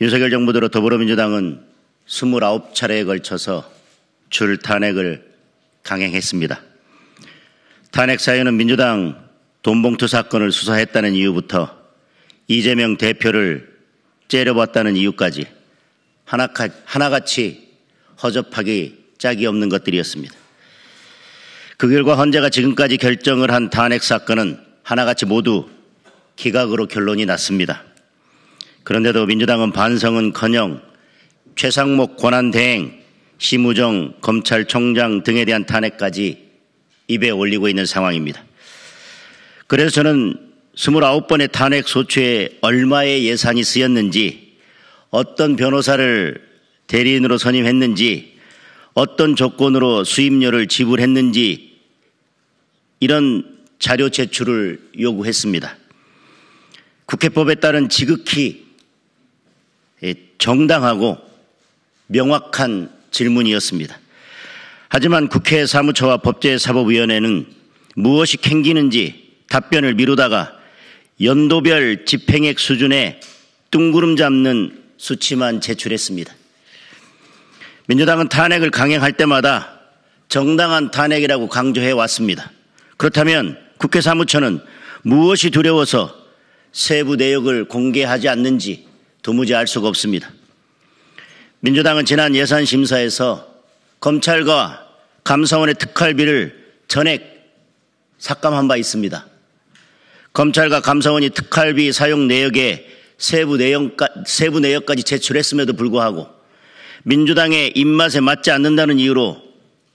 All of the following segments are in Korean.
윤석열 정부 들어 더불어민주당은 29차례에 걸쳐서 줄 탄핵을 강행했습니다. 탄핵 사유는 민주당 돈봉투 사건을 수사했다는 이유부터 이재명 대표를 째려봤다는 이유까지 하나같이 허접하기 짝이 없는 것들이었습니다. 그 결과 헌재가 지금까지 결정을 한 탄핵 사건은 하나같이 모두 기각으로 결론이 났습니다. 그런데도 민주당은 반성은커녕 최상목 권한대행, 심우정 검찰총장 등에 대한 탄핵까지 입에 올리고 있는 상황입니다. 그래서 저는 29번의 탄핵 소추에 얼마의 예산이 쓰였는지, 어떤 변호사를 대리인으로 선임했는지, 어떤 조건으로 수임료를 지불했는지 이런 자료 제출을 요구했습니다. 국회법에 따른 지극히 정당하고 명확한 질문이었습니다. 하지만 국회 사무처와 법제사법위원회는 무엇이 캥기는지 답변을 미루다가 연도별 집행액 수준의 뜬구름 잡는 수치만 제출했습니다. 민주당은 탄핵을 강행할 때마다 정당한 탄핵이라고 강조해 왔습니다. 그렇다면 국회 사무처는 무엇이 두려워서 세부 내역을 공개하지 않는지 도무지 알 수가 없습니다. 민주당은 지난 예산심사에서 검찰과 감사원의 특활비를 전액 삭감한 바 있습니다. 검찰과 감사원이 특활비 사용 내역에 세부 내역까지 제출했음에도 불구하고 민주당의 입맛에 맞지 않는다는 이유로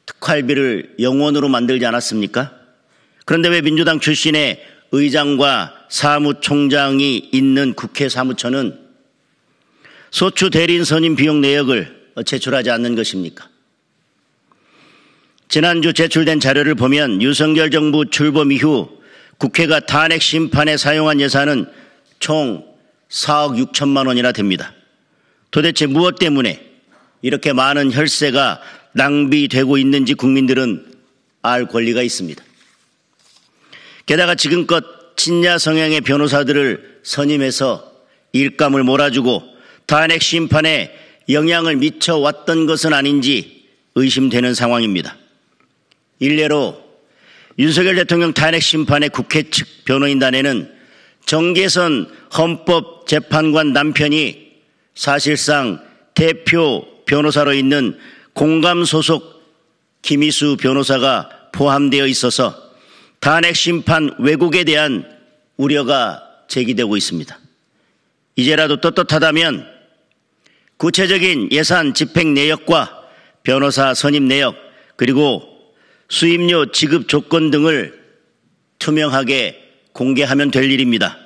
특활비를 영원으로 만들지 않았습니까? 그런데 왜 민주당 출신의 의장과 사무총장이 있는 국회 사무처는 소추 대리인 선임 비용 내역을 제출하지 않는 것입니까? 지난주 제출된 자료를 보면 윤석열 정부 출범 이후 국회가 탄핵 심판에 사용한 예산은 총 4억 6천만 원이나 됩니다. 도대체 무엇 때문에 이렇게 많은 혈세가 낭비되고 있는지 국민들은 알 권리가 있습니다. 게다가 지금껏 친야 성향의 변호사들을 선임해서 일감을 몰아주고 탄핵 심판에 영향을 미쳐왔던 것은 아닌지 의심되는 상황입니다. 일례로 윤석열 대통령 탄핵 심판의 국회 측 변호인단에는 정계선 헌법재판관 남편이 사실상 대표 변호사로 있는 공감 소속 김희수 변호사가 포함되어 있어서 탄핵 심판 왜곡에 대한 우려가 제기되고 있습니다. 이제라도 떳떳하다면 구체적인 예산 집행 내역과 변호사 선임 내역 그리고 수임료 지급 조건 등을 투명하게 공개하면 될 일입니다.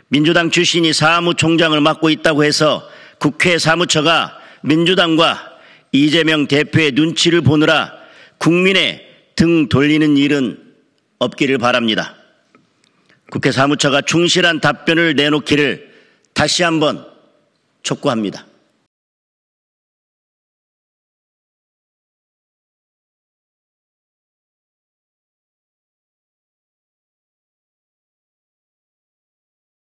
민주당 출신이 사무총장을 맡고 있다고 해서 국회 사무처가 민주당과 이재명 대표의 눈치를 보느라 국민의 등 돌리는 일은 없기를 바랍니다. 국회 사무처가 충실한 답변을 내놓기를 다시 한번 촉구합니다.